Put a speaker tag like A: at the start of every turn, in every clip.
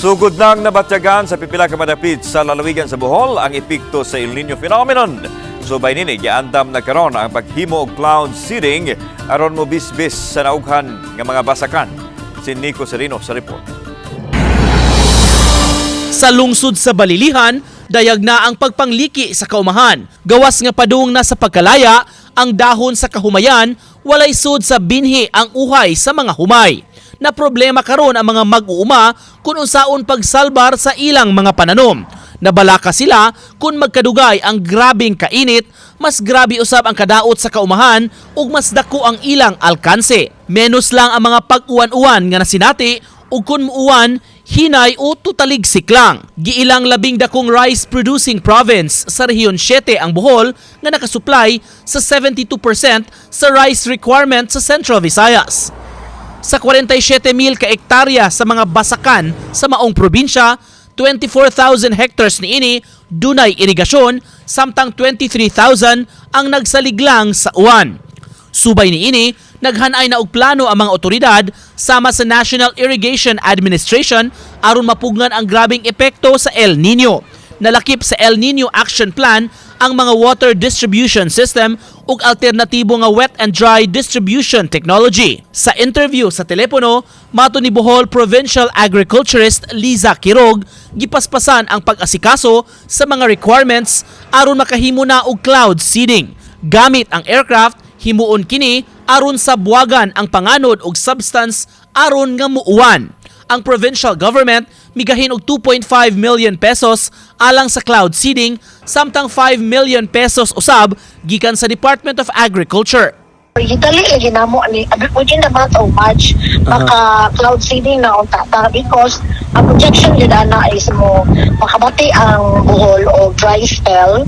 A: Sugod nang nabatyagan sa pipila ka madapit sa lalawigan sa Bohol ang epekto sa El Nino phenomenon. Subay nini giandam na karon ang paghimo og cloud seeding aron mo bisbis sa naughan nga mga basakan. Si Nico Serino sa report.
B: Sa lungsod sa Balilihan, dayag na ang pagpangliki sa kaumahan. Gawas nga padung na sa pagkalaya, ang dahon sa kahumayan, walay sud sa binhi ang uhay sa mga humay. Na problema karon ang mga mag-uuma kung unsaon pagsalbar sa ilang mga pananom. Nabalaka sila kung magkadugay ang grabing kainit, mas grabe usab ang kadaot sa kaumahan ug mas dako ang ilang alkanse. Menos lang ang mga pag-uwan-uwan nga nasinati ug kun muuwan, hinay o tutaligsik lang. Giilang labing dakong rice producing province sa Rehiyon 7 ang Bohol nga nakasupply sa 72% sa rice requirement sa Central Visayas. Sa 47,000 ka ektarya sa mga basakan sa maong probinsya, 24,000 hectares niini dunay irigasyon, samtang 23,000 ang nagsaliglang sa uwan. Subay niini, naghanay na og plano ang mga otoridad sama sa National Irrigation Administration aron mapugnan ang grabing epekto sa El Nino. Nalakip sa El Nino Action Plan ang mga water distribution system ug alternatibo nga wet and dry distribution technology. Sa interview sa telepono, mato ni Bohol Provincial Agriculturist Liza Quirog, gipaspasan ang pag-asikaso sa mga requirements aron makahimo na og cloud seeding. Gamit ang aircraft, himuon kini aron sa buwagan ang panganod og substance aron nga muuwan. Ang provincial government migahin og 2.5 million pesos alang sa cloud seeding, samtang 5 million pesos usab gikan sa Department of Agriculture.
C: Dali ginamo ni within the month of March maka cloud seeding na untata because ang projection gid ana is mo makabati ang Bohol o dry spell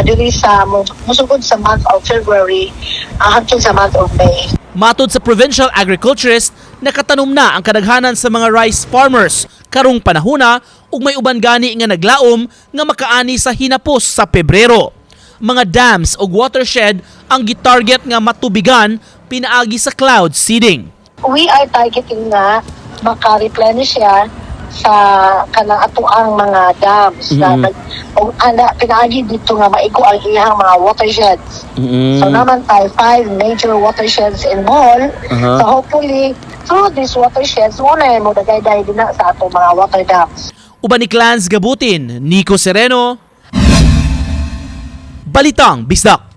C: diri sa musugod sa month of February hangtod sa month of May.
B: Matod sa provincial agriculturist, nakatanom na ang kadaghanan sa mga rice farmers karong panahona ug may uban gani nga naglaom nga makaani sa hinapos sa Pebrero. Mga dams o watershed ang gitarget nga matubigan pinaagi sa cloud seeding.
C: We are targeting na maka-replenish siya sa kanang atuang mga dams na pinaagi dito nga maigo ang iyang mga watersheds. So naman tayo 5 major watersheds in Bohol. So hopefully through these watersheds muna mo dagay-dagay din na sa atong mga water dams.
B: Uban ni Clans Gabutin, Nico Sereno, Balitang Bisdak.